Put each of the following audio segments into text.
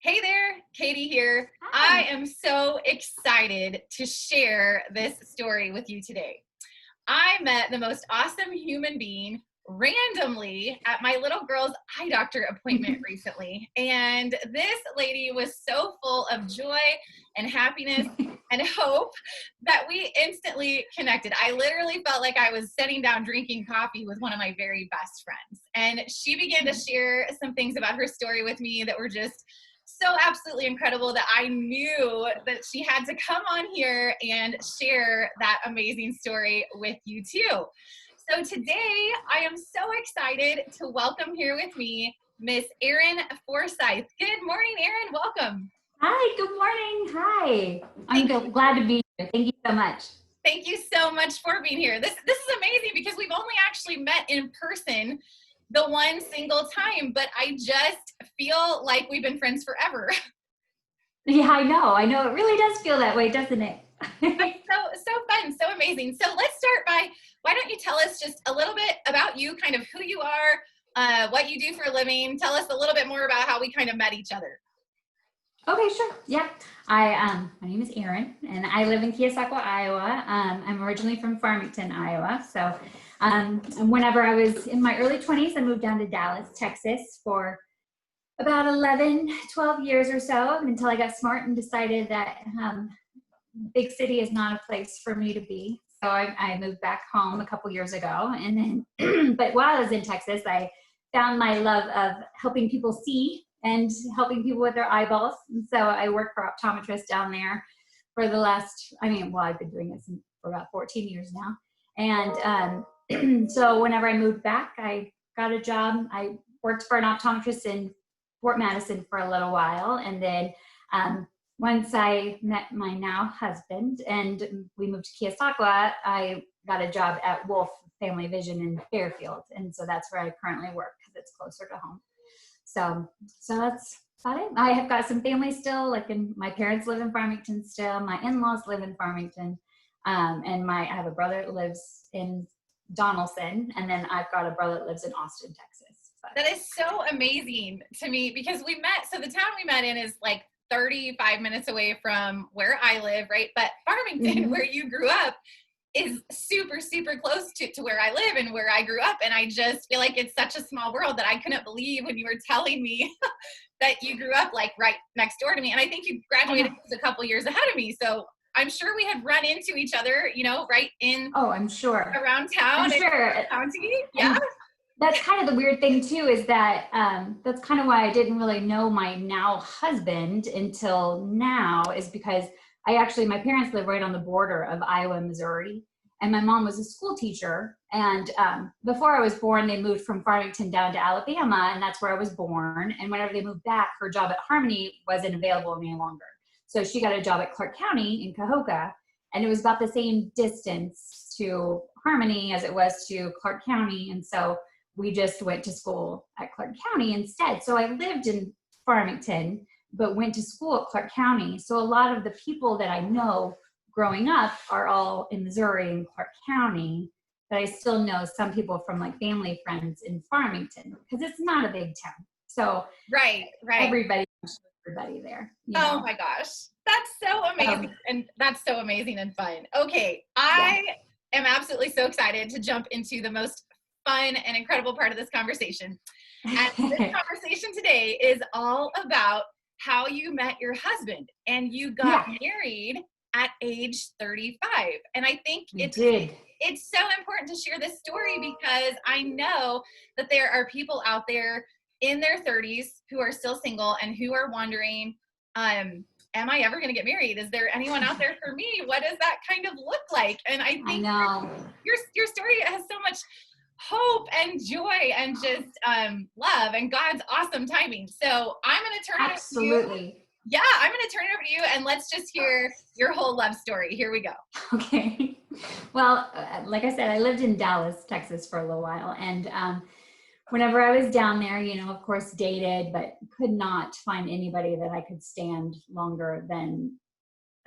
Hey there, Katie here. Hi. I am so excited to share this story with you today. I met the most awesome human being randomly at my little girl's eye doctor appointment recently. And this lady was so full of joy and happiness and hope that we instantly connected. I literally felt like I was sitting down drinking coffee with one of my very best friends. And she began to share some things about her story with me that were just so absolutely incredible that I knew that she had to come on here and share that amazing story with you too. So today I am so excited to welcome here with me Miss Erin Forsythe. Good morning, Erin. Welcome. Hi, good morning. Hi. Glad to be here. Thank you so much. Thank you so much for being here. This is amazing because we've only actually met in person the one single time, but I just feel like we've been friends forever. Yeah, I know. It really does feel that way, doesn't it? So fun, so amazing. So let's start by, why don't you tell us just a little bit about you, kind of who you are, what you do for a living. Tell us a little bit more about how we kind of met each other. Okay, sure. Yeah. My name is Erin, and I live in Keosauqua, Iowa. I'm originally from Farmington, Iowa. So, and whenever I was in my early 20s, I moved down to Dallas, Texas for about 11, 12 years or so until I got smart and decided that big city is not a place for me to be. So I moved back home a couple years ago. And then, but while I was in Texas, I found my love of helping people see and helping people with their eyeballs. And so I work for optometrists down there for the last, I've been doing this for about 14 years now. And so whenever I moved back, I got a job. I worked for an optometrist in Fort Madison for a little while. And then once I met my now husband and we moved to Keosauqua, I got a job at Wolf Family Vision in Fairfield. And so that's where I currently work because it's closer to home. So that's about it. I have got some family still, my parents live in Farmington still. My in-laws live in Farmington. And I have a brother that lives in Donaldson. And then I've got a brother that lives in Austin, Texas. That is so amazing to me because we met, so the town we met in is like 35 minutes away from where I live, right? But Farmington, where you grew up, is super, super close to where I live and where I grew up. And I just feel like it's such a small world that I couldn't believe when you were telling me that you grew up like right next door to me. And I think you graduated a couple years ahead of me. So I'm sure we had run into each other, right in I'm sure around town. I'm sure. County. Yeah. And that's kind of the weird thing too, is that that's kind of why I didn't really know my now husband until now, is because my parents live right on the border of Iowa and Missouri, and my mom was a school teacher. And before I was born, they moved from Farmington down to Alabama, and that's where I was born. And whenever they moved back, her job at Harmony wasn't available any longer. So she got a job at Clark County in Cahokia, and it was about the same distance to Harmony as it was to Clark County. And so we just went to school at Clark County instead. So I lived in Farmington, but went to school at Clark County. So a lot of the people that I know growing up are all in Missouri and Clark County, but I still know some people from family friends in Farmington because it's not a big town. So right. Everybody knows everybody there. Oh my gosh. That's so amazing. And that's so amazing and fun. Okay. I am absolutely so excited to jump into the most fun and incredible part of this conversation. And this conversation today is all about how you met your husband, and you got married at age 35. And I think it's so important to share this story because I know that there are people out there in their 30s who are still single and who are wondering, am I ever going to get married? Is there anyone out there for me? What does that kind of look like? And I think your story has so much hope and joy and just love and God's awesome timing. So I'm going to turn it over to you. Yeah, I'm going to turn it over to you, and let's just hear your whole love story. Here we go. Okay. Well, like I said, I lived in Dallas, Texas for a little while. And whenever I was down there, of course, dated, but could not find anybody that I could stand longer than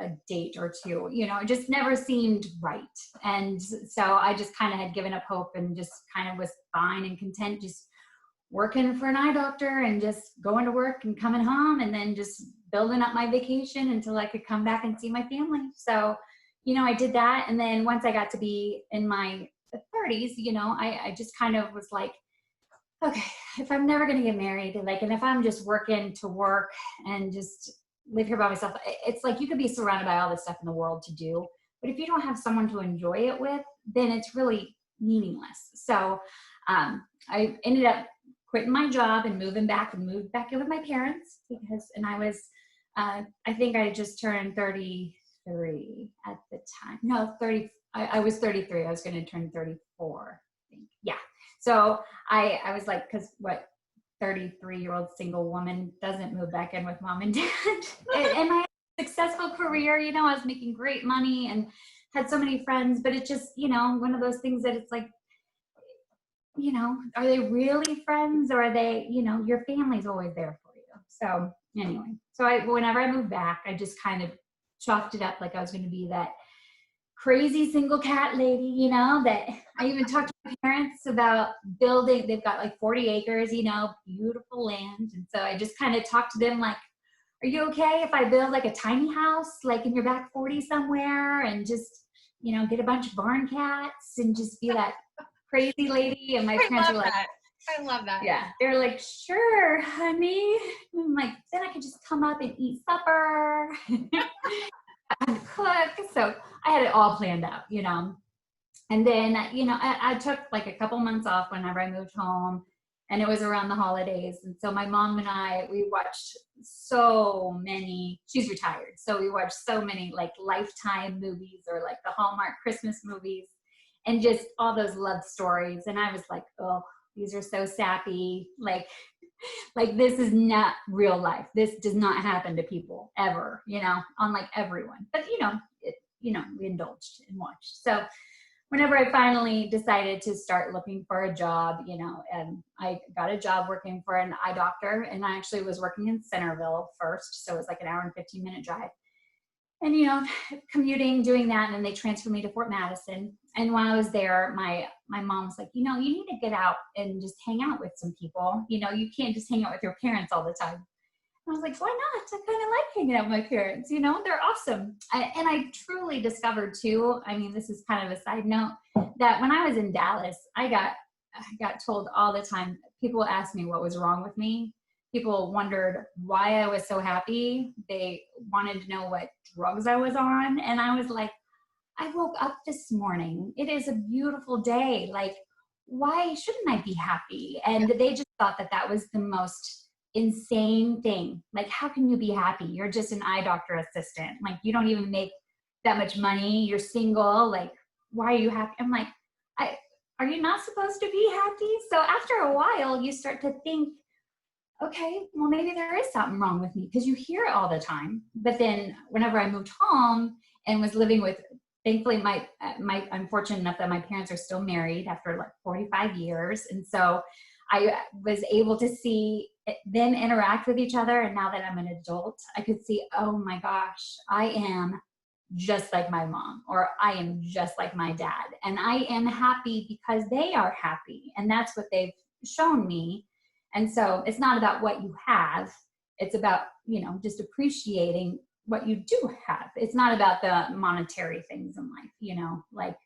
a date or two. It just never seemed right. And so I just kind of had given up hope and just kind of was fine and content just working for an eye doctor and just going to work and coming home and then just building up my vacation until I could come back and see my family. So, you know, I did that. And then once I got to be in my 30s, you know, I just kind of was like, okay, if I'm never going to get married, like, and if I'm just working to work and just live here by myself, it's like you could be surrounded by all this stuff in the world to do, but if you don't have someone to enjoy it with, then it's really meaningless. So I ended up quitting my job and moved back in with my parents because, and I was, I think I just turned 33 at the time. No, 30. I was 33. I was going to turn 34. I think. Yeah. So I was like, because what 33-year-old single woman doesn't move back in with mom and dad? And I had a successful career, you know, I was making great money and had so many friends, but it just, you know, one of those things that it's like, you know, are they really friends or are they, you know, your family's always there for you. So anyway, so whenever I moved back, I just kind of chalked it up like I was going to be that crazy single cat lady, you know, that I even talked to my parents about building. They've got like 40 acres, you know, beautiful land. And so I just kind of talked to them like, are you okay if I build like a tiny house, like in your back 40 somewhere and just, you know, get a bunch of barn cats and just be that crazy lady? And my parents were like, I love that. Yeah. They're like, sure, honey. And I'm like, then I could just come up and eat supper. And cook. So I had it all planned out, you know. And then, you know, I took like a couple months off whenever I moved home, and it was around the holidays. And so my mom and I, we watched so many, she's retired, so we watched so many like Lifetime movies or like the Hallmark Christmas movies and just all those love stories. And I was like, oh, these are so sappy. Like this is not real life. This does not happen to people ever, you know, unlike everyone. But, you know, we indulged and watched. So whenever I finally decided to start looking for a job, you know, and I got a job working for an eye doctor, and I actually was working in Centerville first. So it was like an hour and 15-minute drive. And, you know, commuting, doing that, and then they transferred me to Fort Madison. And while I was there, my mom was like, you know, you need to get out and just hang out with some people. You know, you can't just hang out with your parents all the time. And I was like, why not? I kind of like hanging out with my parents. You know, they're awesome. And I truly discovered too, I mean, this is kind of a side note, that when I was in Dallas, I got told all the time, people asked me what was wrong with me. People wondered why I was so happy. They wanted to know what drugs I was on. And I was like, I woke up this morning. It is a beautiful day. Like, why shouldn't I be happy? And they just thought that that was the most insane thing. Like, how can you be happy? You're just an eye doctor assistant. Like, you don't even make that much money. You're single. Like, why are you happy? I'm like, are you not supposed to be happy? So after a while, you start to think, okay, well, maybe there is something wrong with me, because you hear it all the time. But then whenever I moved home and was living with, thankfully, I'm fortunate enough that my parents are still married after like 45 years. And so I was able to see them interact with each other. And now that I'm an adult, I could see, oh my gosh, I am just like my mom, or I am just like my dad. And I am happy because they are happy. And that's what they've shown me. And so it's not about what you have. It's about, you know, just appreciating what you do have. It's not about the monetary things in life, you know, like,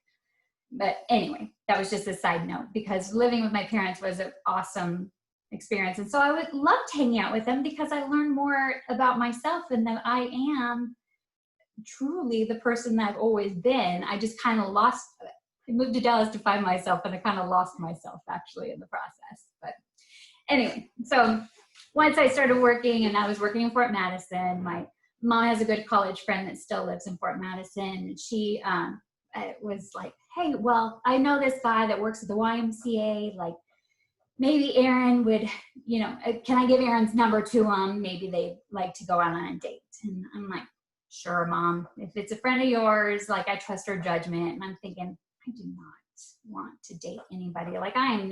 but anyway, that was just a side note, because living with my parents was an awesome experience. And so I loved hanging out with them because I learned more about myself, and that I am truly the person that I've always been. I just kind of I moved to Dallas to find myself, and I kind of lost myself actually in the process. But anyway, so once I started working, and I was working in Fort Madison, my mom has a good college friend that still lives in Fort Madison. She was like, hey, well, I know this guy that works at the YMCA. Like, maybe Erin would, you know, can I give Erin's number to him? Maybe they'd like to go out on a date. And I'm like, sure, Mom. If it's a friend of yours, like, I trust her judgment. And I'm thinking, I do not want to date anybody. Like, I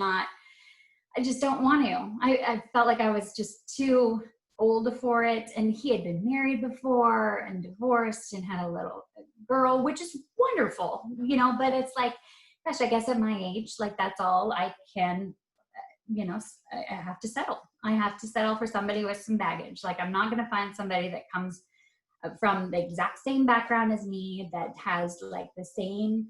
just don't want to. I felt like I was just too old for it. And he had been married before and divorced and had a little girl, which is wonderful, you know, but it's like, gosh, I guess at my age, like, that's all I can you know, I have to settle. I have to settle for somebody with some baggage. Like, I'm not going to find somebody that comes from the exact same background as me, that has like the same,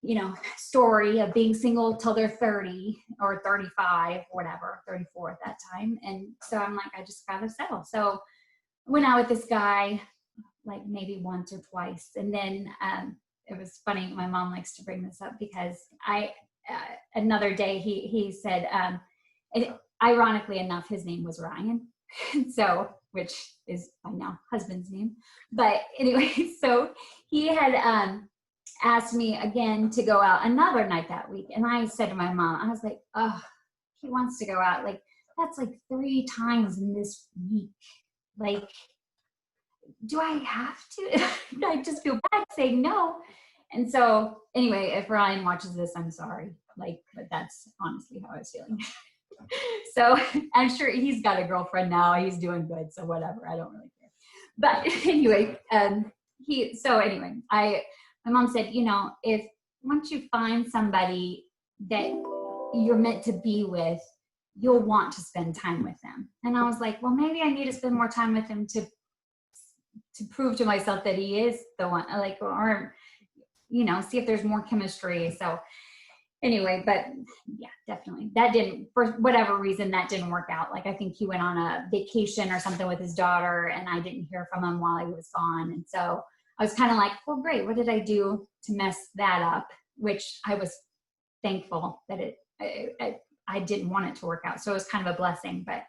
you know, story of being single till they're 30 or 35, whatever, 34 at that time. And so I'm like, I just got to settle. So I went out with this guy like maybe once or twice. And then it was funny. My mom likes to bring this up because another day he said, ironically enough, his name was Ryan. So, which is my now husband's name. But anyway, so he had asked me again to go out another night that week. And I said to my mom, I was like, oh, he wants to go out. Like, that's like 3 times in this week. Like, do I have to? I just feel bad saying no. And so anyway, if Ryan watches this, I'm sorry. Like, but that's honestly how I was feeling. So I'm sure he's got a girlfriend now. He's doing good. So whatever. I don't really care. But anyway, my mom said, you know, once you find somebody that you're meant to be with, you'll want to spend time with them. And I was like, well, maybe I need to spend more time with him to prove to myself that he is the one, like, or, you know, see if there's more chemistry. So anyway, but yeah, definitely. That didn't, for whatever reason, that didn't work out. Like, I think he went on a vacation or something with his daughter, and I didn't hear from him while he was gone. And so I was kind of like, well, great. What did I do to mess that up? Which I was thankful that I didn't want it to work out. So it was kind of a blessing. But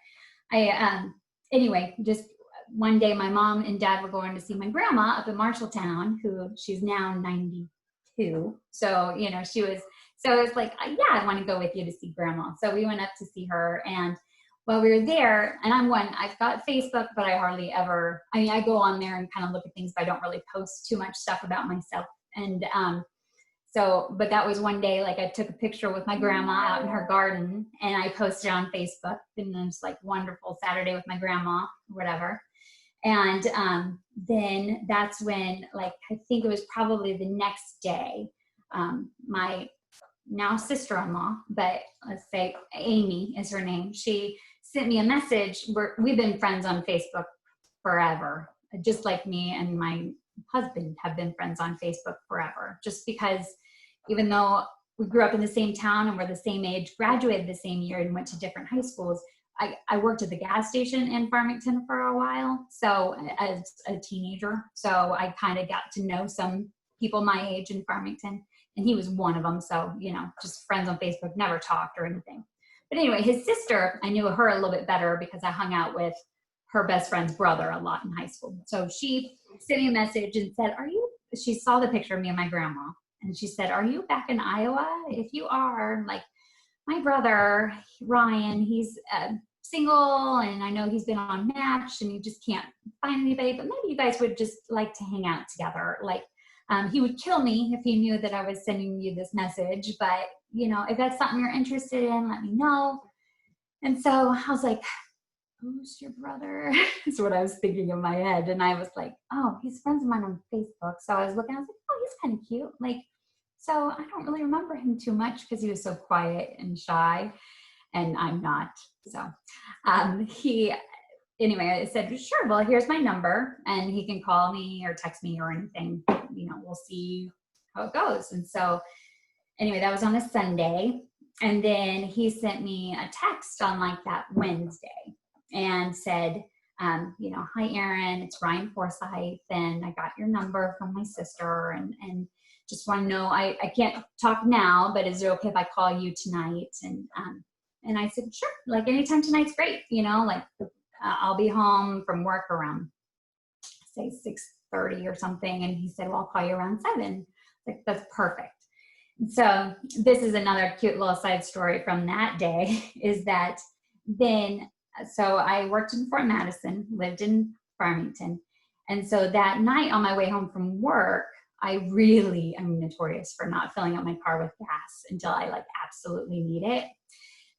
anyway, just one day my mom and dad were going to see my grandma up in Marshalltown, who she's now 92. So, you know, so it's like, yeah, I want to go with you to see grandma. So we went up to see her. And while we were there, and I've got Facebook, but I hardly ever, I go on there and kind of look at things, but I don't really post too much stuff about myself. And but that was one day, like, I took a picture with my grandma out in her garden, and I posted on Facebook, and it was like, wonderful Saturday with my grandma, whatever. And then that's when, like, I think it was probably the next day, my now sister-in-law, but let's say Amy is her name, she sent me a message. We've been friends on Facebook forever, just like me and my husband have been friends on Facebook forever, just because even though we grew up in the same town and we're the same age, graduated the same year, and went to different high schools, I worked at the gas station in Farmington for a while, so as a teenager. So I kind of got to know some people my age in Farmington, and he was one of them. So, you know, just friends on Facebook, never talked or anything. But anyway, his sister, I knew her a little bit better because I hung out with her best friend's brother a lot in high school. So she sent me a message and said, she saw the picture of me and my grandma, and she said, are you back in Iowa? If you are, like, my brother, Ryan, he's single, and I know he's been on Match, and he just can't find anybody, but maybe you guys would just like to hang out together. Like, he would kill me if he knew that I was sending you this message, but, you know, if that's something you're interested in, let me know. And so I was like, who's your brother? That's what I was thinking in my head. And I was like, oh, he's friends of mine on Facebook. So I was looking, I was like, oh, he's kind of cute. Like, so I don't really remember him too much because he was so quiet and shy, and I'm not. So anyway, I said, sure, well, here's my number, and he can call me or text me or anything. You know, we'll see how it goes. And so anyway, that was on a Sunday. And then he sent me a text on like that Wednesday and said, you know, hi, Erin, it's Erin Forsythe, and I got your number from my sister, and just want to know, I can't talk now, but is it okay if I call you tonight? And I said, sure, like, anytime tonight's great, you know, like, I'll be home from work around, say, 6:30 or something. And he said, well, I'll call you around 7. Like, that's perfect. So this is another cute little side story from that day, is that then, so I worked in Fort Madison, lived in Farmington. And so that night on my way home from work, I really am notorious for not filling up my car with gas until I like absolutely need it.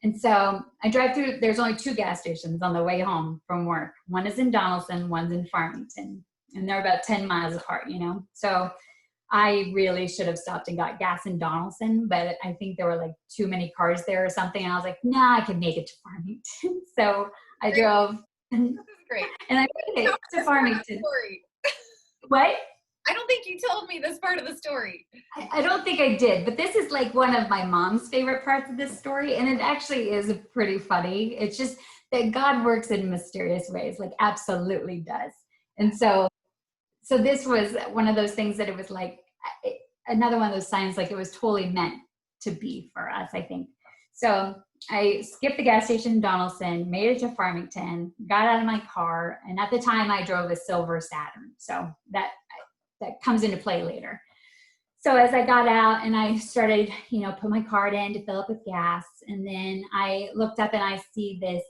And so I drive through, there's only 2 gas stations on the way home from work. One is in Donaldson, one's in Farmington, and they're about 10 miles apart, you know? So I really should have stopped and got gas in Donaldson, but I think there were like too many cars there or something. And I was like, nah, I can make it to Farmington. So I drove and, This is great. and I made it to Farmington. What? I don't think you told me this part of the story. I don't think I did, but this is like one of my mom's favorite parts of this story. And it actually is pretty funny. It's just that God works in mysterious ways, like absolutely does. And so this was one of those things that it was like another one of those signs, like it was totally meant to be for us, I think. So I skipped the gas station in Donaldson, made it to Farmington, got out of my car. And at the time I drove a silver Saturn. So that comes into play later. So as I got out and I started, put my card in to fill up with gas. And then I looked up and I see this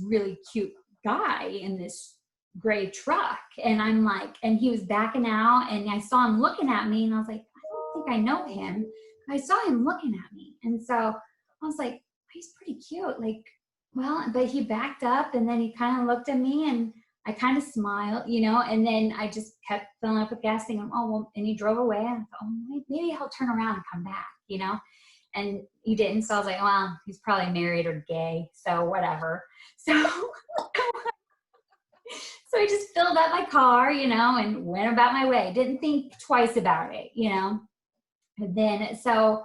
really cute guy in this gray truck. And I'm like, and he was backing out and I saw him looking at me and I was like, I don't think I know him. I saw him looking at me. And so I was like, he's pretty cute. Like, well, but he backed up and then he kind of looked at me and I kind of smiled, and then I just kept filling up with gas thinking, oh, well, and he drove away. And I thought, oh, maybe he'll turn around and come back, and he didn't. So I was like, well, he's probably married or gay. So whatever. So, so I just filled up my car, and went about my way. Didn't think twice about it, And then, so,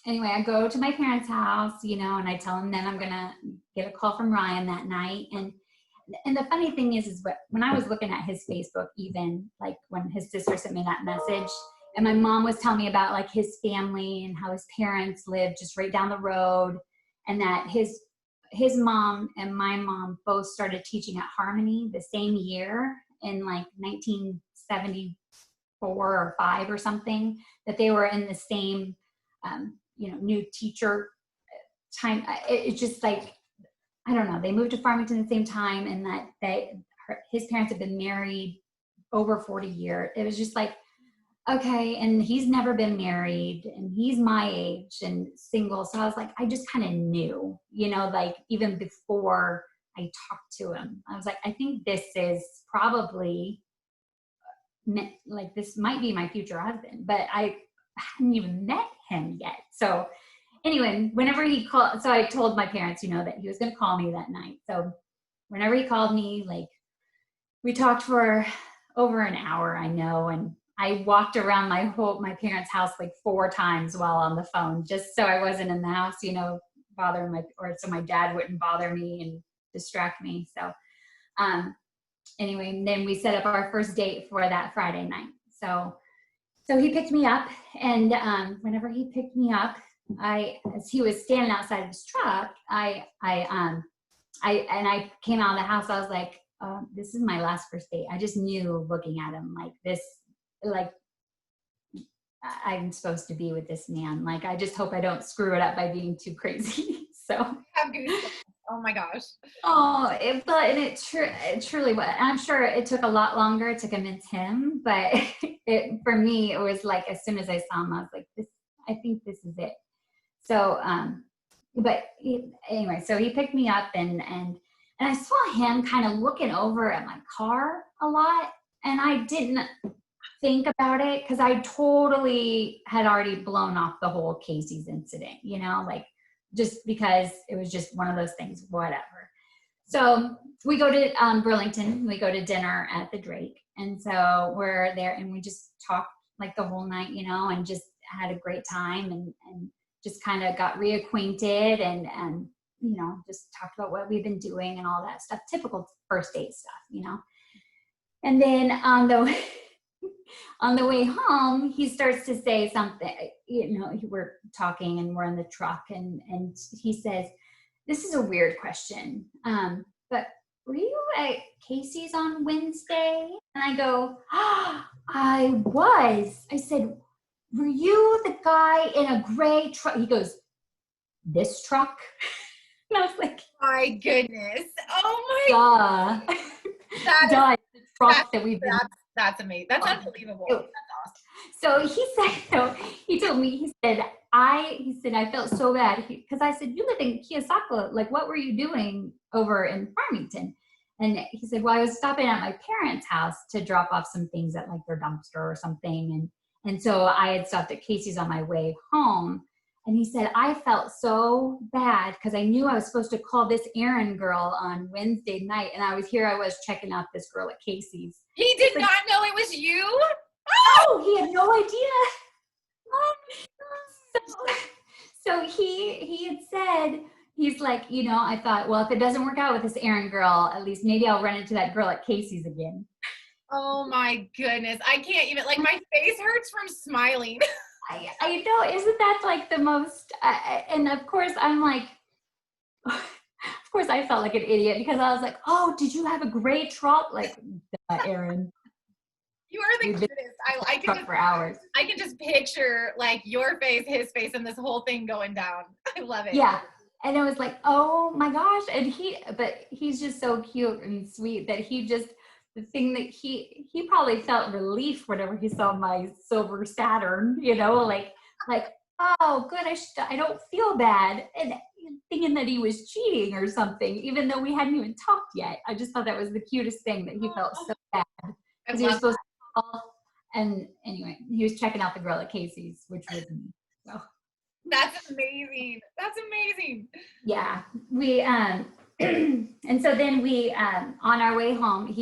anyway, I go to my parents' house, and I tell them that I'm going to get a call from Ryan that night. And the funny thing is when I was looking at his Facebook, even like when his sister sent me that message and my mom was telling me about like his family and how his parents lived just right down the road and that his mom and my mom both started teaching at Harmony the same year in like 1974 or 5 or something, that they were in the same, new teacher time. It's just like, I don't know, they moved to Farmington at the same time and that his parents had been married over 40 years. It was just like, okay, and he's never been married and he's my age and single. So I was like, I just kind of knew, like even before I talked to him, I was like, I think this is probably like, this might be my future husband, but I hadn't even met him yet. So anyway, whenever he called, so I told my parents, that he was going to call me that night. So whenever he called me, like we talked for over an hour, I know. And I walked around my parents' house like 4 times while on the phone, just so I wasn't in the house, bothering so my dad wouldn't bother me and distract me. So, anyway, and then we set up our first date for that Friday night. So he picked me up and, whenever he picked me up, as he was standing outside of his truck, I came out of the house. I was like, this is my last first date. I just knew looking at him like this, like I'm supposed to be with this man. Like, I just hope I don't screw it up by being too crazy. So I have goosebumps. Oh my gosh. Oh, it truly was. I'm sure it took a lot longer to convince him, but for me, it was like, as soon as I saw him, I was like, I think this is it. So, anyway, so he picked me up and I saw him kind of looking over at my car a lot, and I didn't think about it because I totally had already blown off the whole Casey's incident, like just because it was just one of those things, whatever. So we go to Burlington, we go to dinner at the Drake. And so we're there and we just talked like the whole night, and just had a great time and just kind of got reacquainted and just talked about what we've been doing and all that stuff, typical first date stuff, And then on the way home, he starts to say something, we're talking and we're in the truck and he says, this is a weird question, but were you at Casey's on Wednesday? And I go, I was. I said, were you the guy in a gray truck? He goes, this truck? And I was like, my goodness. Oh my. Duh. Duh. The truck that we've been. That's amazing. That's unbelievable. That's awesome. So he said, he told me, he said, I felt so bad because I said, you live in Keosauqua. Like, what were you doing over in Farmington? And he said, well, I was stopping at my parents' house to drop off some things at like their dumpster or something. And so I had stopped at Casey's on my way home. And he said, I felt so bad because I knew I was supposed to call this Erin girl on Wednesday night. And I was checking out this girl at Casey's. He did not know it was you? Oh, he had no idea. Oh so he had said, he's like, I thought, well, if it doesn't work out with this Erin girl, at least maybe I'll run into that girl at Casey's again. Oh my goodness. I can't even, like, my face hurts from smiling. I know, isn't that like the most, and of course I'm like, of course I felt like an idiot because I was like, oh, did you have a great trot? Like, Erin. You are the cutest. I can just, for hours. I can just picture like your face, his face, and this whole thing going down. I love it. Yeah. And it was like, oh my gosh. And he's just so cute and sweet that the thing that he probably felt relief whenever he saw my silver Saturn, like, oh, good. I don't feel bad. And thinking that he was cheating or something, even though we hadn't even talked yet. I just thought that was the cutest thing that he felt so bad. Because he was supposed to call. And anyway, he was checking out the girl at Casey's, which was me. So. That's amazing. That's amazing. Yeah. We, and so then we, on our way home,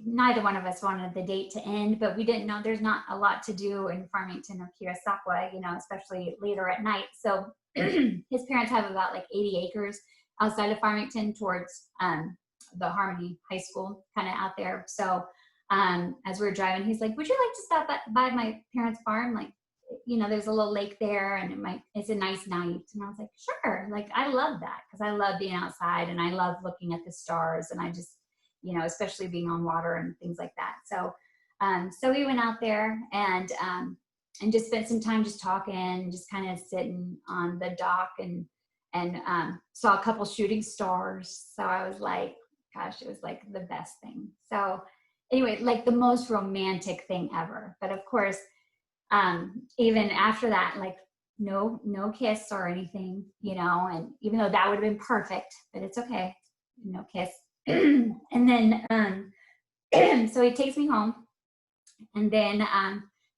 neither one of us wanted the date to end, but we didn't know there's not a lot to do in Farmington or Keosauqua, especially later at night. So his parents have about like 80 acres outside of Farmington towards, the Harmony High School kind of out there. So, as we were driving, he's like, would you like to stop by my parents' farm? Like, there's a little lake there and it's a nice night. And I was like, sure. Like, I love that because I love being outside and I love looking at the stars and I just, especially being on water and things like that. So, so we went out there and just spent some time just talking, just kind of sitting on the dock and saw a couple shooting stars. So I was like, gosh, it was like the best thing. So anyway, like the most romantic thing ever. But of course, even after that, like no kiss or anything, and even though that would have been perfect, but it's okay. No kiss. And then, so he takes me home and then,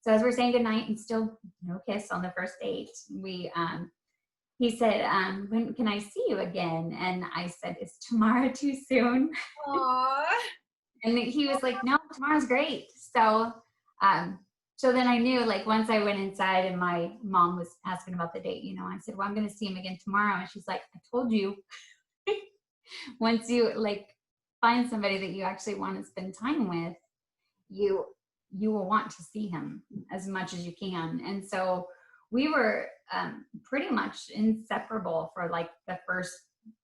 so as we're saying goodnight and still no kiss on the first date, he said, when can I see you again? And I said, is tomorrow too soon? Aww. And he was like, no, tomorrow's great. So, so then I knew, like, once I went inside and my mom was asking about the date, I said, well, I'm going to see him again tomorrow. And she's like, I told you, once you like find somebody that you actually want to spend time with, you will want to see him as much as you can. And so we were pretty much inseparable for like the first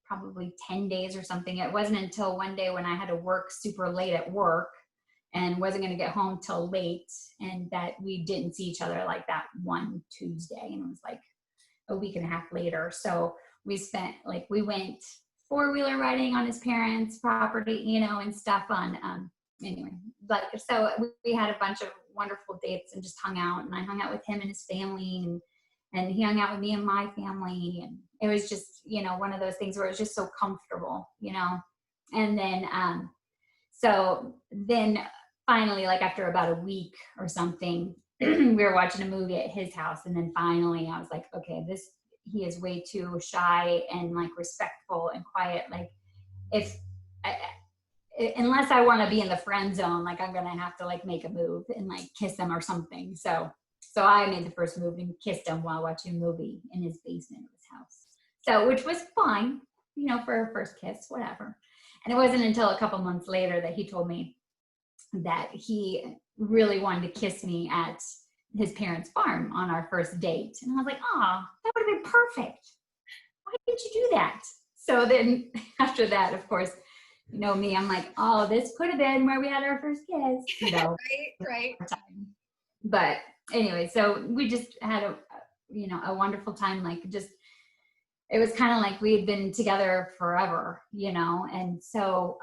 probably 10 days or something. It wasn't until one day when I had to work super late at work and wasn't going to get home till late and that we didn't see each other like that one Tuesday. And it was like a week and a half later. So we went four-wheeler riding on his parents' property, and stuff on, anyway, like, so we had a bunch of wonderful dates and just hung out, and I hung out with him and his family and he hung out with me and my family. And it was just, one of those things where it was just so comfortable, and then, so then finally, like after about a week or something, we were watching a movie at his house. And then finally I was like, okay, he is way too shy and like respectful and quiet. Like unless I want to be in the friend zone, like I'm going to have to like make a move and like kiss him or something. So I made the first move and kissed him while watching a movie in his basement of his house. So, which was fine, for a first kiss, whatever. And it wasn't until a couple months later that he told me that he really wanted to kiss me at his parents' farm on our first date. And I was like, oh, that would have been perfect. Why didn't you do that? So then after that, of course, me, I'm like, oh, this could have been where we had our first kiss. Right. But anyway, so we just had a wonderful time. Like just, it was kind of like we had been together forever, and so,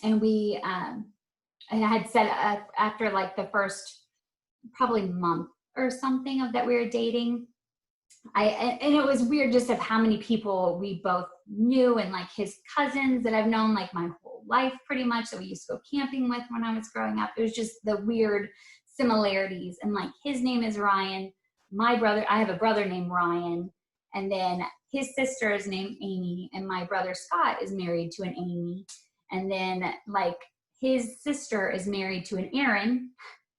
and we, I had said after like the first probably month or something of that we were dating, and it was weird just of how many people we both knew and like his cousins that I've known like my whole life pretty much, that we used to go camping with when I was growing up. It was just the weird similarities. And like, his name is Ryan. I have a brother named Ryan, and then his sister is named Amy, and my brother Scott is married to an Amy. And then like, his sister is married to an Erin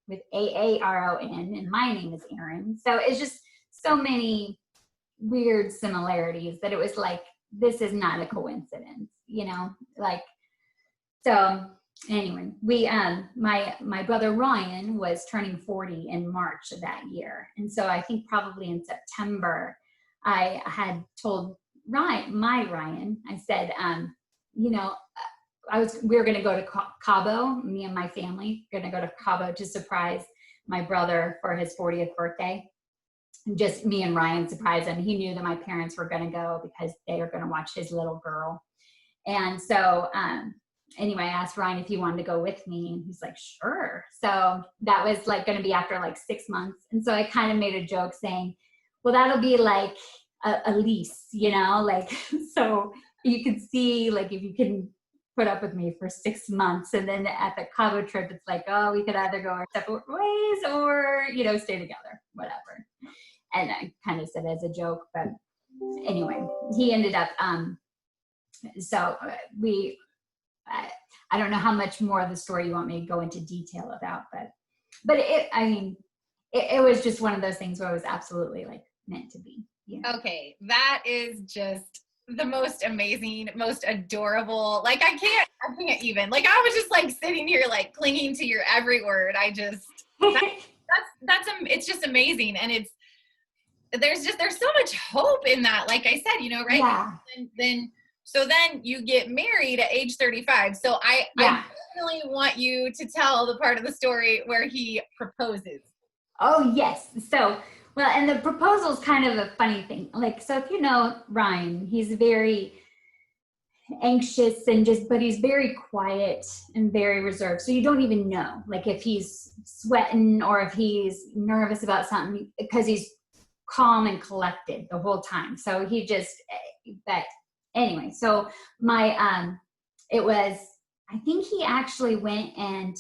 with Aaron, and my name is Erin. So it's just so many weird similarities that it was like, this is not a coincidence, you know, like, so anyway, we, my brother Ryan was turning 40 in March of that year. And so I think probably in September, I had told Ryan, I said, you know, we were going to go to Cabo, me and my family, going to go to Cabo to surprise my brother for his 40th birthday. Just me and Ryan surprised him. He knew that my parents were going to go because they were going to watch his little girl. And so, anyway, I asked Ryan if he wanted to go with me, and he's like, sure. So that was like going to be after like 6 months. And so I kind of made a joke saying, well, that'll be like a lease, you know, like, so you can see, like, if you can put up with me for 6 months. And then at the Cabo trip, it's like, oh, we could either go our separate ways or, you know, stay together, whatever. And I kind of said as a joke, but anyway, he ended up, so I don't know how much more of the story you want me to go into detail about, but it was just one of those things where it was absolutely like meant to be. You know? Okay. That is just the most amazing, most adorable. Like, I can't even, like, I was just like sitting here, like clinging to your every word. It's just amazing. And there's so much hope in that. Like I said, you know, right? Yeah. So then you get married at age 35. So I definitely want you to tell the part of the story where he proposes. Oh, yes. So, well, and the proposal is kind of a funny thing. Like, so if you know Ryan, he's very anxious but he's very quiet and very reserved. So you don't even know, like, if he's sweating or if he's nervous about something, because he's calm and collected the whole time. So he just, but anyway, so it was, I think he actually went and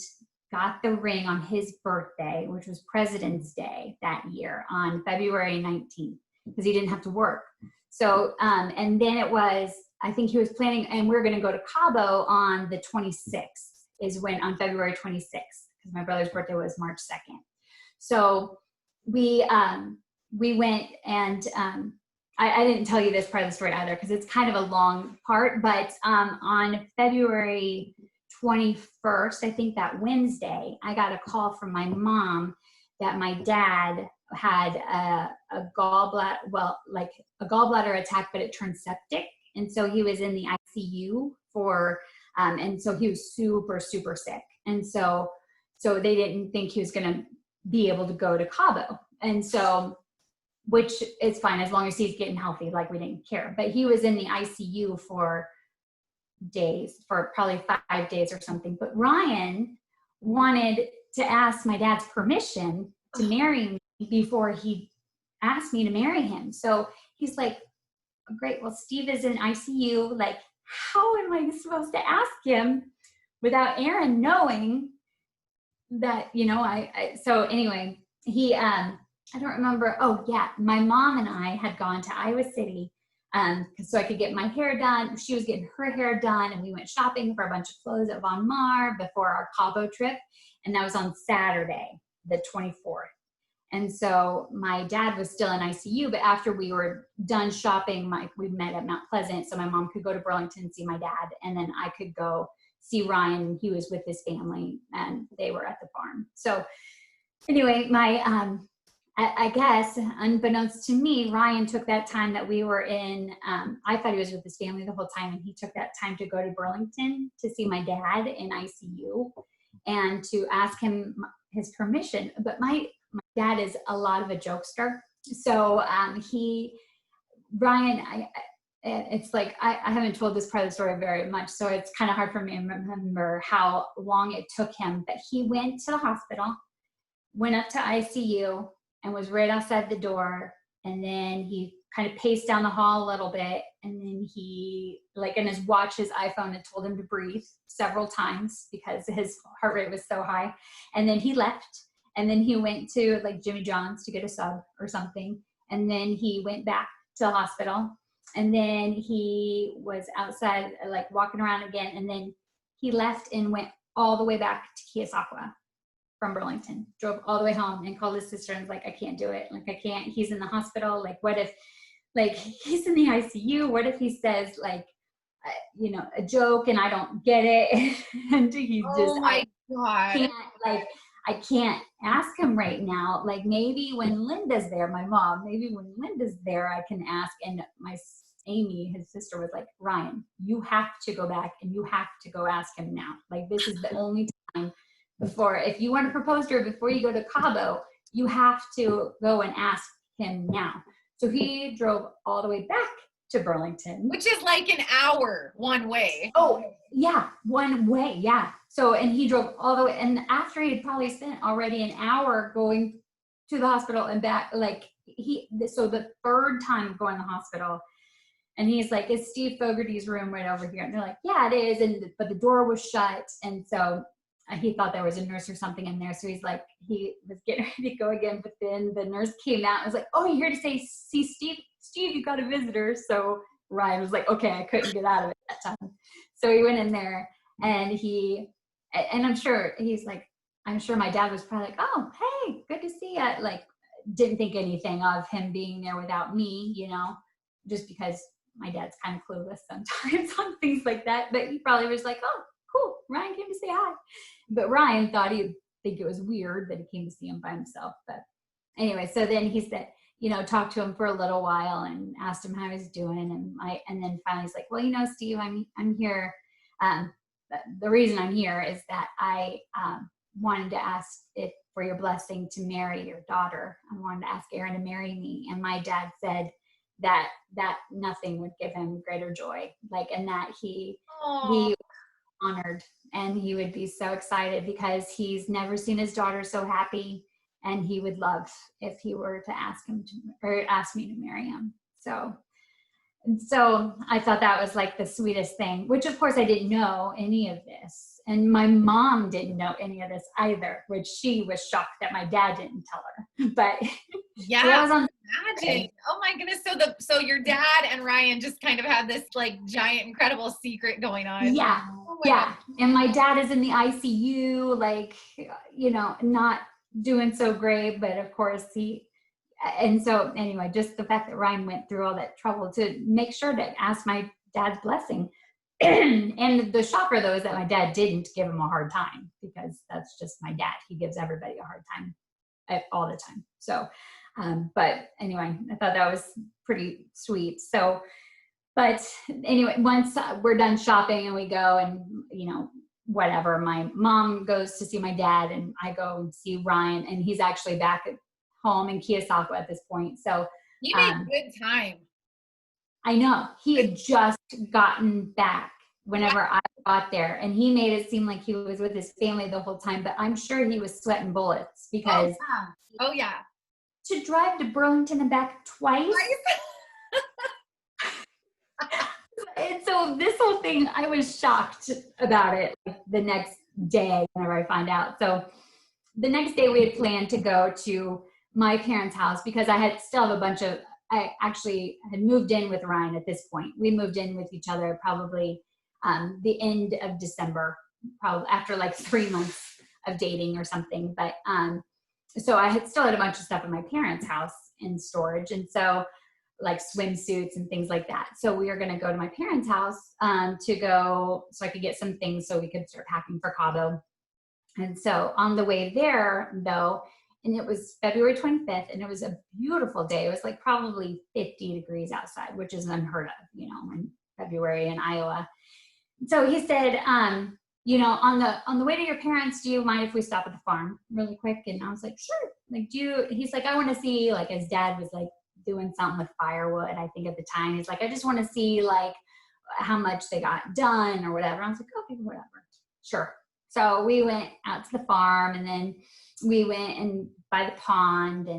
got the ring on his birthday, which was President's Day that year on February 19th, because he didn't have to work. So, and then it was, I think he was planning, and we're going to go to Cabo on the 26th, on February 26th, because my brother's birthday was March 2nd. So we went, and I didn't tell you this part of the story either, because it's kind of a long part, but on February 21st, I think that Wednesday, I got a call from my mom that my dad had a gallbladder attack, but it turned septic. And so he was in the ICU and so he was super, super sick. And so they didn't think he was going to be able to go to Cabo. And so, which is fine as long as he's getting healthy, like, we didn't care. But he was in the ICU for probably 5 days or something. But Ryan wanted to ask my dad's permission to marry me before he asked me to marry him. So he's like, great, well, Steve is in ICU. Like, how am I supposed to ask him without Erin knowing that, you know, so anyway, he, I don't remember. Oh yeah. My mom and I had gone to Iowa City, so I could get my hair done. She was getting her hair done, and we went shopping for a bunch of clothes at Von Mar before our Cabo trip. And that was on Saturday, the 24th. And so my dad was still in ICU, but after we were done shopping, we met at Mount Pleasant, so my mom could go to Burlington and see my dad, and then I could go see Ryan. He was with his family, and they were at the farm. So anyway, I guess, unbeknownst to me, Ryan took that time that we were in, I thought he was with his family the whole time, and he took that time to go to Burlington to see my dad in ICU and to ask him his permission. But my dad is a lot of a jokester. So it's like, I haven't told this part of the story very much, so it's kind of hard for me to remember how long it took him. But he went to the hospital, went up to ICU, and was right outside the door. And then he kind of paced down the hall a little bit, and then he, like, in his watch, his iPhone had told him to breathe several times because his heart rate was so high. And then he left, and then he went to like Jimmy John's to get a sub or something. And then he went back to the hospital, and then he was outside, like walking around again. And then he left and went all the way back to Keosauqua from Burlington, drove all the way home and called his sister and was like, I can't do it. Like, I can't, he's in the hospital. Like, what if, like, he's in the ICU? What if he says like, you know, a joke and I don't get it? And he's just, Oh my God. can't, like, I can't ask him right now. Like, maybe when Linda's there, my mom, maybe when Linda's there, I can ask. And Amy, his sister, was like, Ryan, you have to go back and you have to go ask him now. Like, this is the only time before, if you want to propose to her before you go to Cabo, you have to go and ask him now. So he drove all the way back to Burlington. Which is like an hour one way. Oh, yeah, one way, yeah. So, and he drove all the way, and after he had probably spent already an hour going to the hospital and back, like, so the third time going to the hospital, and he's like, is Steve Fogarty's room right over here? And they're like, yeah, it is, but the door was shut, and so he thought there was a nurse or something in there. So he's like, he was getting ready to go again, but then the nurse came out and was like, oh, you're here to see Steve, you got a visitor. So Ryan was like, okay, I couldn't get out of it that time. So he went in there, and I'm sure he's like, I'm sure my dad was probably like, oh, hey, good to see you. Like, didn't think anything of him being there without me, you know, just because my dad's kind of clueless sometimes on things like that. But he probably was like, oh, cool, Ryan came to say hi. But Ryan thought he'd think it was weird that he came to see him by himself. But anyway, so then he said, you know, talked to him for a little while and asked him how he's doing. And then finally he's like, well, you know, Steve, I'm here. The reason I'm here is that I wanted to ask for your blessing to marry your daughter. I wanted to ask Erin to marry me. And my dad said that nothing would give him greater joy. Like, and that he honored, and he would be so excited because he's never seen his daughter so happy, and he would love if he were to ask me to marry him. So I thought that was like the sweetest thing, which of course I didn't know any of this, and my mom didn't know any of this either, which she was shocked that my dad didn't tell her. But yeah, so I was on imagine. Oh my goodness. So your dad and Ryan just kind of had this like giant, incredible secret going on. Yeah. Oh yeah. God. And my dad is in the ICU, like, you know, not doing so great, but of course and so anyway, just the fact that Ryan went through all that trouble to make sure to ask my dad's blessing. And the shocker though is that my dad didn't give him a hard time, because that's just my dad. He gives everybody a hard time all the time. So, but anyway, I thought that was pretty sweet. So, but anyway, once we're done shopping and we go and, you know, whatever, my mom goes to see my dad and I go and see Ryan, and he's actually back at home in Keosauqua at this point. So you made good time. I know. He had just gotten back whenever I got there, and he made it seem like he was with his family the whole time, but I'm sure he was sweating bullets because oh yeah. To drive to Burlington and back twice. And so this whole thing, I was shocked about it the next day whenever I find out. So the next day we had planned to go to my parents' house because I actually had moved in with Ryan at this point. We moved in with each other probably the end of December, probably after like 3 months of dating or something. But so I still had a bunch of stuff at my parents' house in storage. And so like swimsuits and things like that. So we were going to go to my parents' house so I could get some things so we could start packing for Cabo. And so on the way there though, and it was February 25th, and it was a beautiful day. It was like probably 50 degrees outside, which is unheard of, you know, in February in Iowa. So he said, you know, on the way to your parents, do you mind if we stop at the farm really quick? And I was like, sure. Like, he's like, I want to see, like, his dad was like doing something with firewood, I think at the time. He's like, I just want to see like how much they got done or whatever. I was like, okay, whatever. Sure. So we went out to the farm, and then we went and by the pond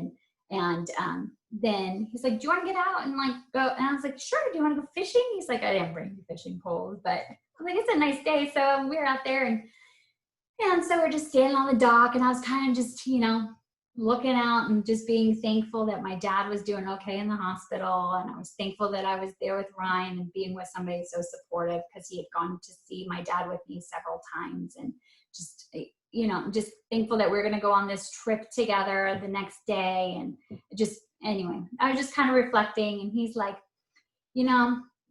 and then he's like, do you want to get out and like go? And I was like, sure. Do you want to go fishing? He's like, I didn't bring fishing poles, but I'm like, it's a nice day. So we're out there and so we're just standing on the dock, and I was kind of just, looking out and just being thankful that my dad was doing okay in the hospital. And I was thankful that I was there with Ryan and being with somebody so supportive, because he had gone to see my dad with me several times, and just, just thankful that we're going to go on this trip together the next day. And just, anyway, I was just kind of reflecting, and he's like,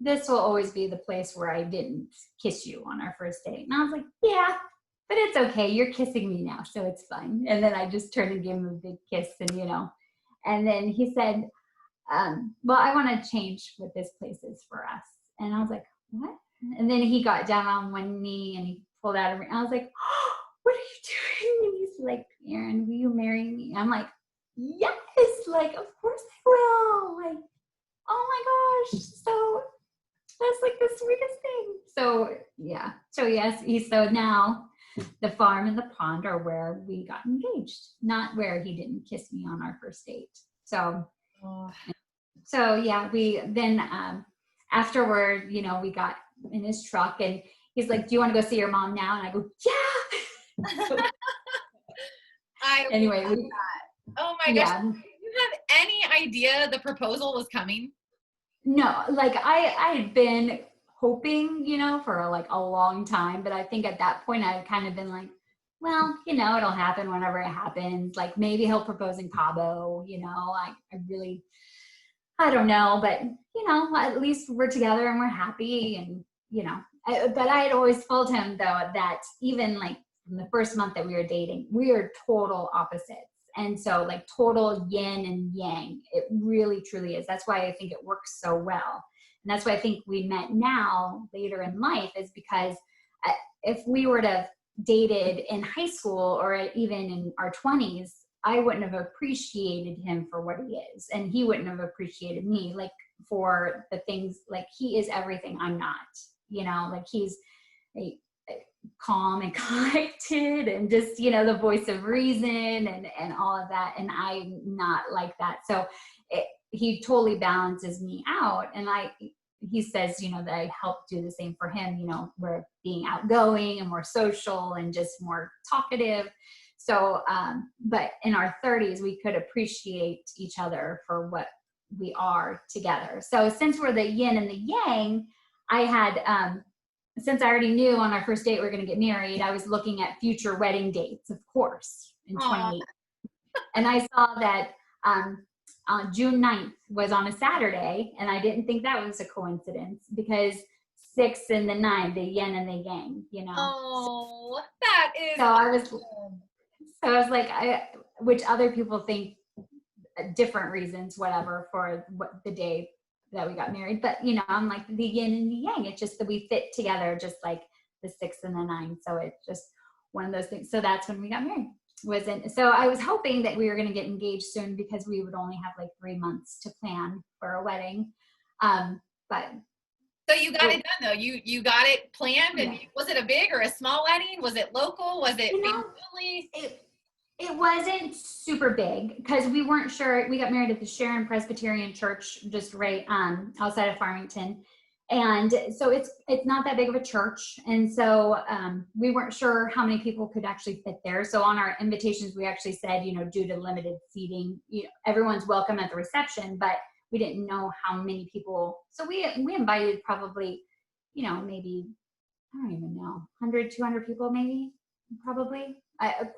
this will always be the place where I didn't kiss you on our first date. And I was like, yeah, but it's okay. You're kissing me now, so it's fine. And then I just turned and gave him a big kiss, and then he said, well, I want to change what this place is for us. And I was like, what? And then he got down on one knee and he pulled out a ring. I was like, oh, what are you doing? And he's like, Erin, will you marry me? I'm like, yes, like, of course I will. Like, oh my gosh. So that's like the sweetest thing. So yeah. So yes, so now the farm and the pond are where we got engaged, not where he didn't kiss me on our first date. So, so yeah, we then afterward, we got in his truck, and he's like, do you want to go see your mom now? And I go, yeah. Anyway, oh my gosh. Did you have any idea the proposal was coming? No, like I had been hoping, for like a long time, but I think at that point I had kind of been like, well, it'll happen whenever it happens. Like maybe he'll propose in Cabo, I don't know, but at least we're together and we're happy, and but I had always told him though that even like from the first month that we were dating, we are total opposites. And so like total yin and yang, it really truly is. That's why I think it works so well. And that's why I think we met now later in life, is because if we were to have dated in high school or even in our 20s, I wouldn't have appreciated him for what he is. And he wouldn't have appreciated me like for the things, like he is everything I'm not, like he's calm and collected and just, the voice of reason and all of that. And I'm not like that. So he totally balances me out. And he says, that I help do the same for him. We're being outgoing and more social and just more talkative. So, but in our 30s, we could appreciate each other for what we are together. So since we're the yin and the yang, I had, since I already knew on our first date we were going to get married, I was looking at future wedding dates, of course, in 28. And I saw that June 9th was on a Saturday, and I didn't think that was a coincidence, because 6 and the 9, the yin and the yang, Oh, that is. So I was like, which other people think different reasons, whatever, for what the day that we got married. But, I'm like the yin and the yang. It's just that we fit together, just like the 6 and the 9. So it's just one of those things. So that's when we got married. So I was hoping that we were going to get engaged soon, because we would only have like 3 months to plan for a wedding. But so you got it done though. You got it planned, and was it a big or a small wedding? Was it local? Was it family? It wasn't super big, because we weren't sure. We got married at the Sharon Presbyterian Church, just right outside of Farmington. And so it's not that big of a church. And so we weren't sure how many people could actually fit there. So on our invitations, we actually said, due to limited seating, everyone's welcome at the reception, but we didn't know how many people. So we invited probably, maybe, I don't even know, 100, 200 people, maybe, probably.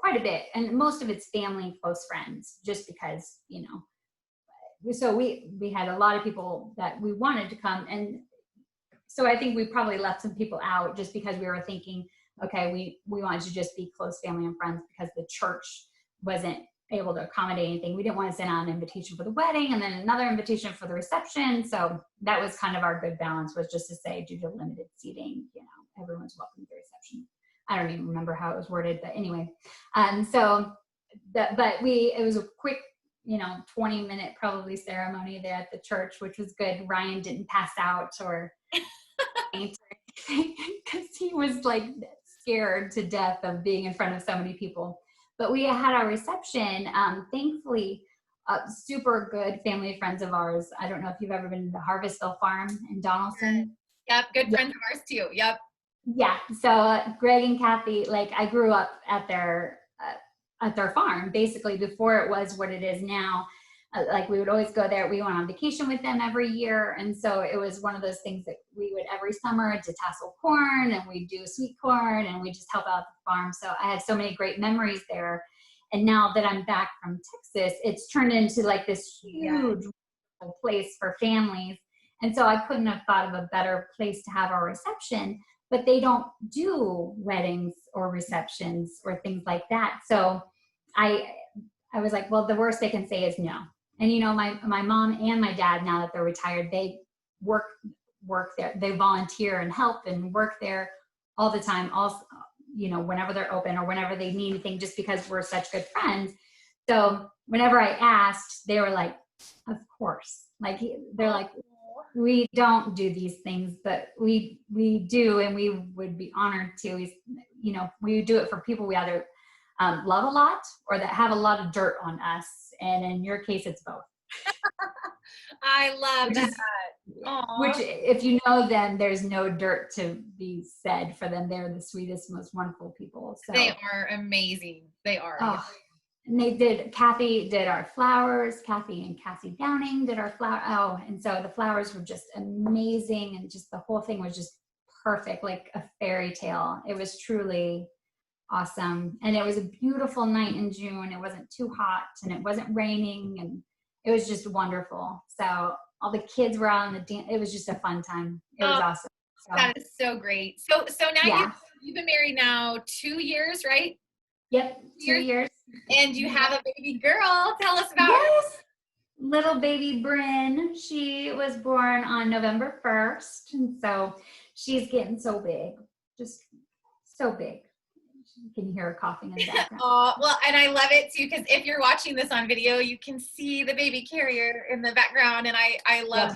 Quite a bit, and most of it's family and close friends, just because, so we had a lot of people that we wanted to come. And so I think we probably left some people out just because we were thinking, okay, we wanted to just be close family and friends, because the church wasn't able to accommodate anything. We didn't want to send out an invitation for the wedding and then another invitation for the reception. So that was kind of our good balance, was just to say, due to limited seating, everyone's welcome to the reception. I don't even remember how it was worded, but anyway. It was a quick, 20-minute probably ceremony there at the church, which was good. Ryan didn't pass out or faint or anything, because he was like scared to death of being in front of so many people. But we had our reception. Thankfully, super good family friends of ours. I don't know if you've ever been to the Harvestville Farm in Donaldson. Yep, good friends of ours too. Yep. Yeah. So Greg and Kathy, like I grew up at their farm basically before it was what it is now. Like we would always go there. We went on vacation with them every year. And so it was one of those things that we would every summer to tassel corn, and we'd do sweet corn, and we just help out the farm. So I had so many great memories there. And now that I'm back from Texas, it's turned into like this huge place for families. And so I couldn't have thought of a better place to have our reception, but they don't do weddings or receptions or things like that. So I was like, well, the worst they can say is no. And, you know, my mom and my dad, now that they're retired, they work there. They volunteer and help and work there all the time. Also, you know, whenever they're open or whenever they need anything, just because we're such good friends. So whenever I asked, they were like, of course. Like, they're like, we don't do these things, but we do, and we would be honored to. You know, we do it for people we either love a lot or that have a lot of dirt on us. And in your case, it's both. I love that. Which, if you know them, there's no dirt to be said for them. They're the sweetest, most wonderful people. So they are amazing. They are. Oh, and Kathy did our flowers. Kathy and Cassie Downing did our flower. Oh, and so the flowers were just amazing. And just the whole thing was just perfect, like a fairy tale. It was truly awesome. And it was a beautiful night in June. It wasn't too hot and it wasn't raining, and it was just wonderful. So all the kids were out on the dance. It was just a fun time. It was awesome. So, that is so great. So now you've been married now 2 years, right? Yep, 2 years. And you have a baby girl. Tell us about her. Little baby Brynn. She was born on November 1st. And so she's getting so big, just so big. You can hear her coughing in the background. Oh, well, and I love it too, because if you're watching this on video, you can see the baby carrier in the background, and I love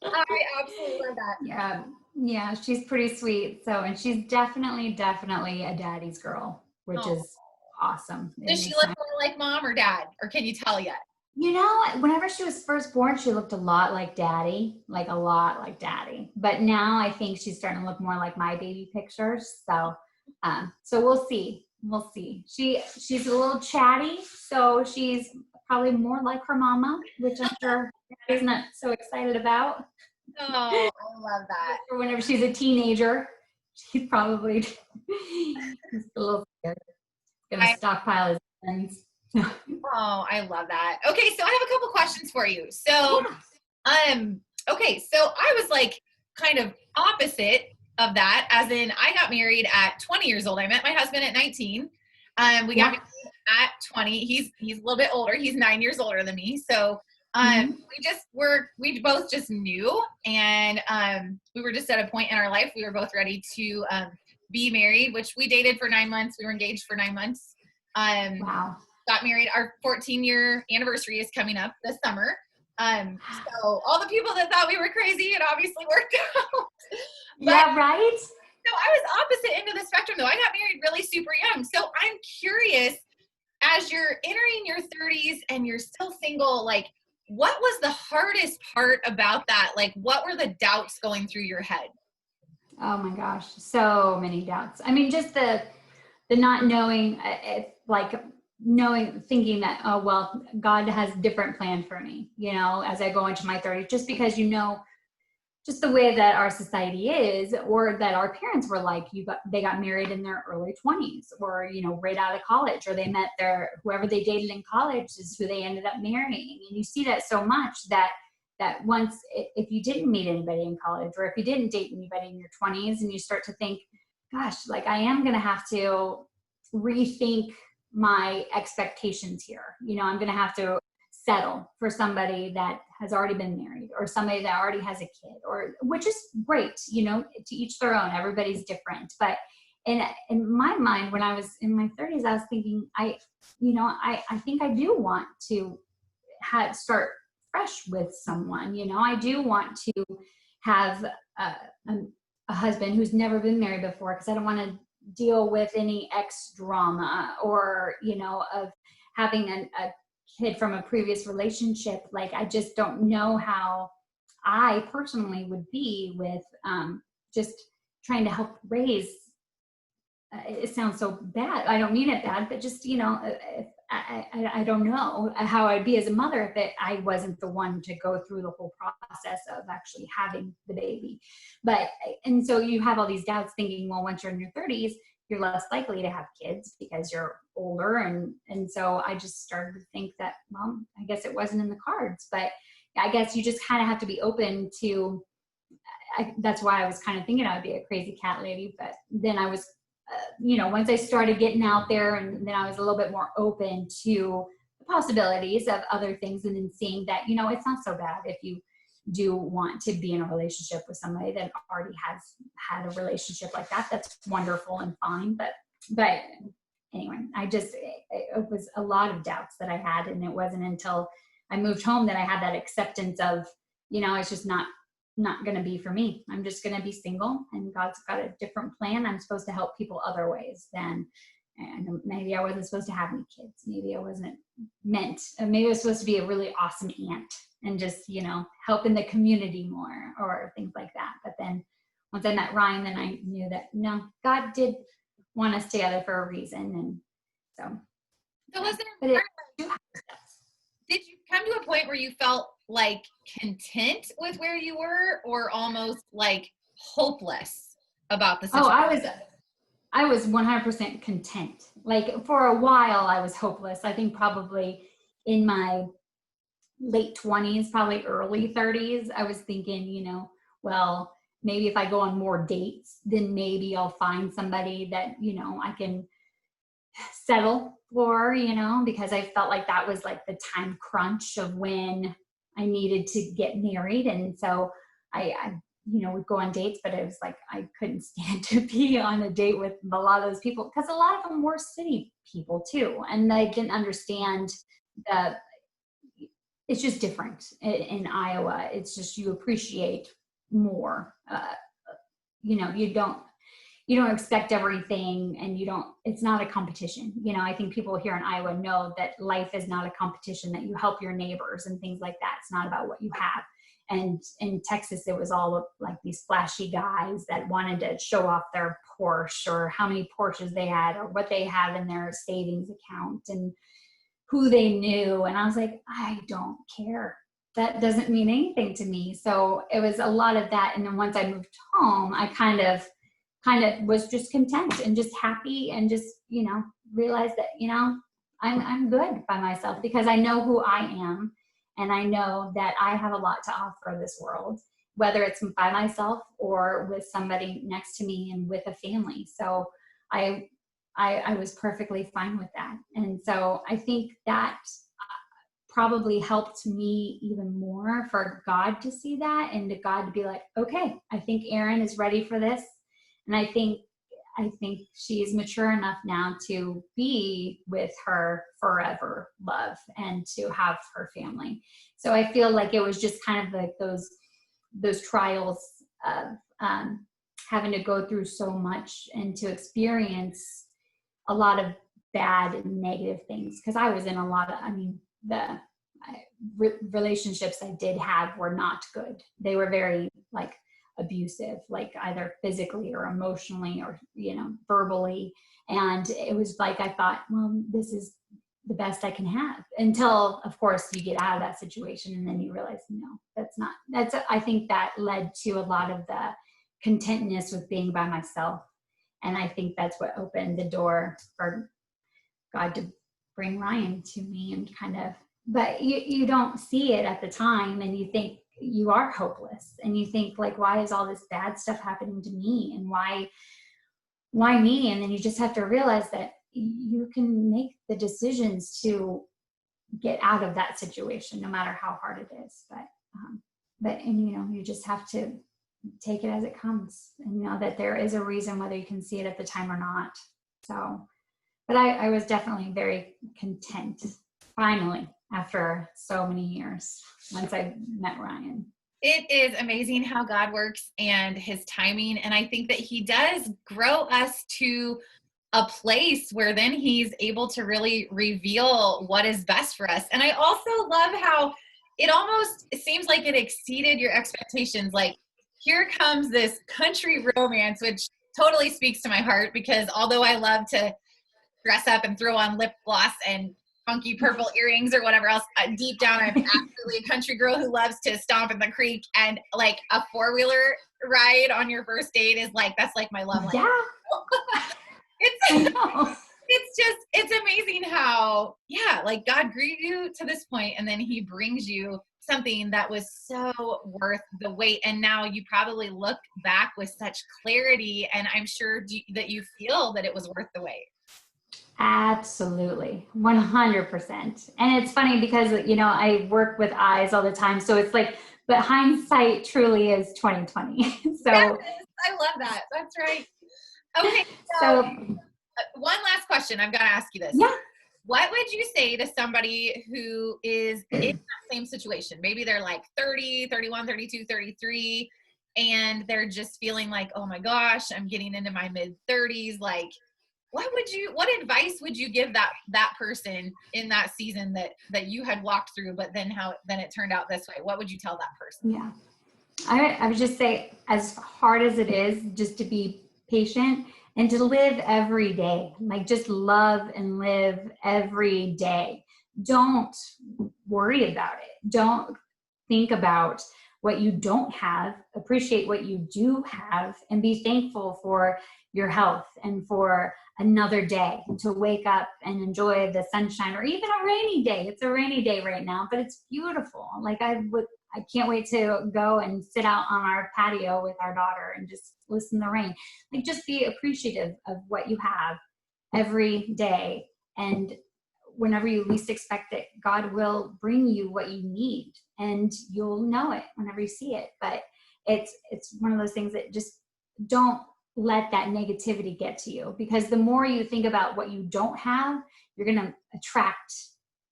I absolutely love that. Yeah, she's pretty sweet. So, and she's definitely a daddy's girl, which is awesome. Does she look more like mom or dad, or can you tell yet? You know, whenever she was first born, she looked a lot like daddy, like a lot like daddy. But now I think she's starting to look more like my baby pictures. So, so we'll see. We'll see. She's a little chatty, so she's probably more like her mama, which I'm sure daddy's not so excited about. Oh, I love that. Or whenever she's a teenager, she's probably just a little scared. Gonna stockpile his friends. Oh, I love that. Okay, so I have a couple questions for you. So, okay, so I was like kind of opposite of that, as in I got married at 20 years old. I met my husband at 19. We got married at 20. He's a little bit older. He's 9 years older than me. So we both just knew, and we were just at a point in our life we were both ready to be married, which we dated for 9 months. We were engaged for 9 months. Got married. Our 14-year anniversary is coming up this summer. So all the people that thought we were crazy, it obviously worked out. So I was opposite end of the spectrum, though. I got married really super young. So I'm curious, as you're entering your 30s and you're still single, like, what was the hardest part about that? Like, what were the doubts going through your head? Oh my gosh, so many doubts. I mean, just the not knowing, thinking that, oh, well, God has a different plan for me, you know, as I go into my 30s, just because, you know, just the way that our society is, or that our parents were like, they got married in their early 20s, or, you know, right out of college, or they met whoever they dated in college is who they ended up marrying. And you see that so much that once, if you didn't meet anybody in college, or if you didn't date anybody in your 20s, and you start to think, gosh, like I am going to have to rethink my expectations here. You know, I'm going to have to settle for somebody that has already been married, or somebody that already has a kid, which is great, you know, to each their own. Everybody's different. But in my mind, when I was in my 30s, I was thinking, I think I do want to start fresh with someone. You know, I do want to have a husband who's never been married before, because I don't want to deal with any ex drama, or, you know, of having a kid from a previous relationship. Like, I just don't know how I personally would be with just trying to help raise. It sounds so bad. I don't mean it bad, but just, I don't know how I'd be as a mother if I wasn't the one to go through the whole process of actually having the baby. And so you have all these doubts thinking, well, once you're in your 30s, you're less likely to have kids because you're older. And so I just started to think that, well, I guess it wasn't in the cards, but I guess you just kind of have to be open to, that's why I was kind of thinking I would be a crazy cat lady. But then I was, once I started getting out there, and then I was a little bit more open to the possibilities of other things, and then seeing that, it's not so bad if you do want to be in a relationship with somebody that already has had a relationship like that. That's wonderful and fine. But anyway, it was a lot of doubts that I had. And it wasn't until I moved home that I had that acceptance of, it's just not going to be for me. I'm just going to be single, and God's got a different plan. I'm supposed to help people other ways and maybe I wasn't supposed to have any kids. Maybe I wasn't maybe I was supposed to be a really awesome aunt and just, help in the community more or things like that. But then once I met Ryan, then I knew that, no, God did want us together for a reason. And so was there did you come to a point where you felt like content with where you were, or almost like hopeless about the situation? I was 100% content. Like, for a while I was hopeless. I think probably in my late 20s, probably early 30s, I was thinking, well, maybe if I go on more dates, then maybe I'll find somebody that, I can settle for, because I felt like that was like the time crunch of when I needed to get married. And so I would go on dates, but it was like, I couldn't stand to be on a date with a lot of those people, because a lot of them were city people too. And they didn't understand it's just different in Iowa. It's just, you appreciate more, you don't expect everything, and it's not a competition. I think people here in Iowa know that life is not a competition, that you help your neighbors and things like that. It's not about what you have. And in Texas, it was all like these flashy guys that wanted to show off their Porsche, or how many Porsches they had, or what they have in their savings account, and who they knew. And I was like, I don't care. That doesn't mean anything to me. So it was a lot of that. And then once I moved home, I kind of was just content and just happy, and just, realized that, I'm good by myself, because I know who I am. And I know that I have a lot to offer this world, whether it's by myself or with somebody next to me and with a family. So I was perfectly fine with that. And so I think that probably helped me even more for God to see that, and to God to be like, okay, I think Erin is ready for this. And I think she's mature enough now to be with her forever love and to have her family. So I feel like it was just kind of like those trials of having to go through so much and to experience a lot of bad and negative things. Because I was in a lot of, the relationships I did have were not good. They were very like abusive, like either physically or emotionally or, verbally. And it was like, I thought, well, this is the best I can have, until of course you get out of that situation. And then you realize, no, I think that led to a lot of the contentness with being by myself. And I think that's what opened the door for God to bring Ryan to me, and but you don't see it at the time, and you think you are hopeless, and you think like, why is all this bad stuff happening to me, and why me? And then you just have to realize that you can make the decisions to get out of that situation, no matter how hard it is. But you just have to take it as it comes, and know that there is a reason, whether you can see it at the time or not. So, but I was definitely very content, finally, after so many years, once I met Ryan. It is amazing how God works and his timing. And I think that he does grow us to a place where then he's able to really reveal what is best for us. And I also love how it seems like it exceeded your expectations. Like, here comes this country romance, which totally speaks to my heart, because although I love to dress up and throw on lip gloss and funky purple earrings or whatever else, deep down I'm absolutely a country girl who loves to stomp in the creek, and like a 4-wheeler ride on your first date is like, that's like my love language. Yeah. It's amazing how, like God grew you to this point, and then he brings you something that was so worth the wait. And now you probably look back with such clarity, and I'm sure that you feel that it was worth the wait. Absolutely. 100%. And it's funny because, I work with eyes all the time. So it's like, but hindsight truly is 2020. So yes, I love that. That's right. Okay. So one last question. I've got to ask you this. Yeah. What would you say to somebody who is in that same situation? Maybe they're like 30, 31, 32, 33, and they're just feeling like, oh my gosh, I'm getting into my mid 30s. Like, what advice would you give that person in that season that you had walked through, but then it turned out this way? What would you tell that person? Yeah. I would just say, as hard as it is, just to be patient and to live every day. Like, just love and live every day. Don't worry about it. Don't think about what you don't have. Appreciate what you do have, and be thankful for your health and for another day to wake up and enjoy the sunshine, or even a rainy day. It's a rainy day right now, but it's beautiful. Like, I can't wait to go and sit out on our patio with our daughter and just listen to the rain. Like, just be appreciative of what you have every day. And whenever you least expect it, God will bring you what you need, and you'll know it whenever you see it. But it's one of those things that just don't let that negativity get to you, because the more you think about what you don't have, you're going to attract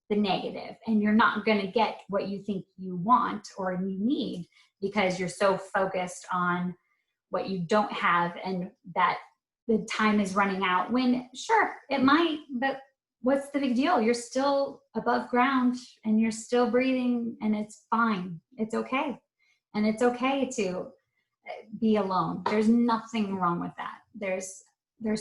the negative, and you're not going to get what you think you want or you need, because you're so focused on what you don't have, and that the time is running out, when sure it might, but what's the big deal? You're still above ground and you're still breathing, and it's fine. It's okay. And it's okay to be alone. There's nothing wrong with that. There's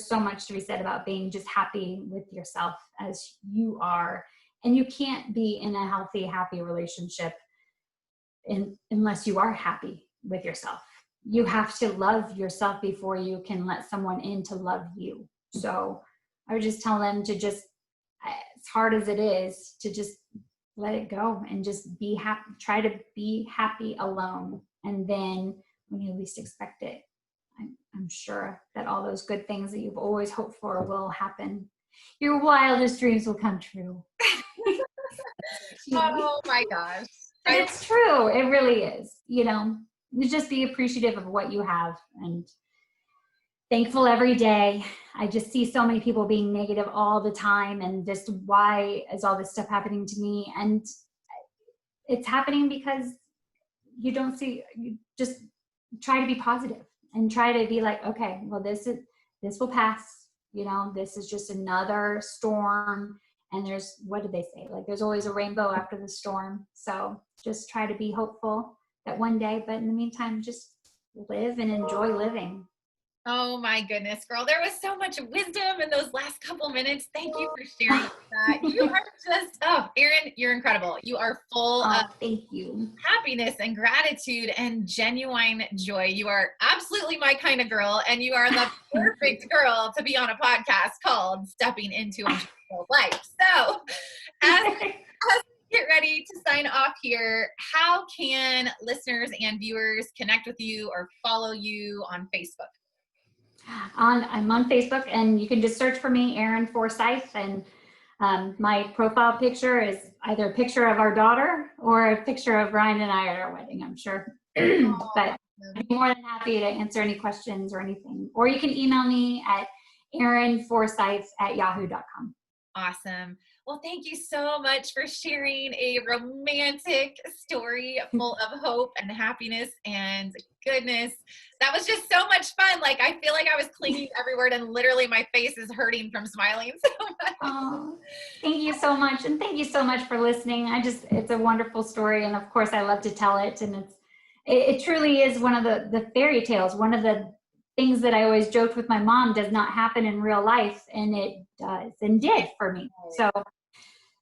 so much to be said about being just happy with yourself as you are. And you can't be in a healthy, happy relationship unless you are happy with yourself. You have to love yourself before you can let someone in to love you. So I would just tell them to just, as hard as it is, to just let it go and just be happy. Try to be happy alone. And then when you least expect it, I'm sure that all those good things that you've always hoped for will happen. Your wildest dreams will come true. Oh my gosh. And it's true. It really is. Just be appreciative of what you have and thankful every day. I just see so many people being negative all the time, and just, why is all this stuff happening to me? And it's happening because you just try to be positive and try to be like, okay, well, this will pass. This is just another storm. And what did they say? Like, there's always a rainbow after the storm. So just try to be hopeful that one day, but in the meantime, just live and enjoy living. Oh my goodness, girl. There was so much wisdom in those last couple minutes. Thank you for sharing that. You are just, Erin, you're incredible. You are full of thank you. happiness and gratitude and genuine joy. You are absolutely my kind of girl, and you are the perfect girl to be on a podcast called Stepping Into a Joyful Life. So as we get ready to sign off here, how can listeners and viewers connect with you or follow you on Facebook? I'm on Facebook, and you can just search for me, Erin Forsythe, and my profile picture is either a picture of our daughter or a picture of Brynn and I at our wedding, I'm sure. But I'd be more than happy to answer any questions or anything. Or you can email me at erinforsythe@yahoo.com. Awesome. Well, thank you so much for sharing a romantic story full of hope and happiness and goodness. That was just so much fun. Like, I feel like I was clinging to every word and literally my face is hurting from smiling so much. Oh, thank you so much. And thank you so much for listening. It's a wonderful story. And of course I love to tell it. And it truly is one of the fairy tales. One of the things that I always joked with my mom does not happen in real life. And it does and did for me. So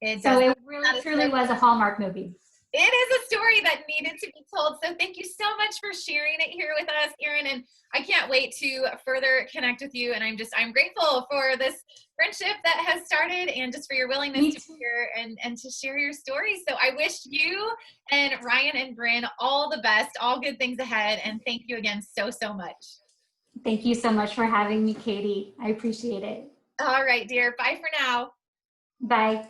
it really truly was a Hallmark movie. It is a story that needed to be told. So thank you so much for sharing it here with us, Erin. And I can't wait to further connect with you. And I'm grateful for this friendship that has started and just for your willingness to be here and to share your story. So I wish you and Ryan and Brynn all the best, all good things ahead. And thank you again so, so much. Thank you so much for having me, Katie. I appreciate it. All right, dear. Bye for now. Bye.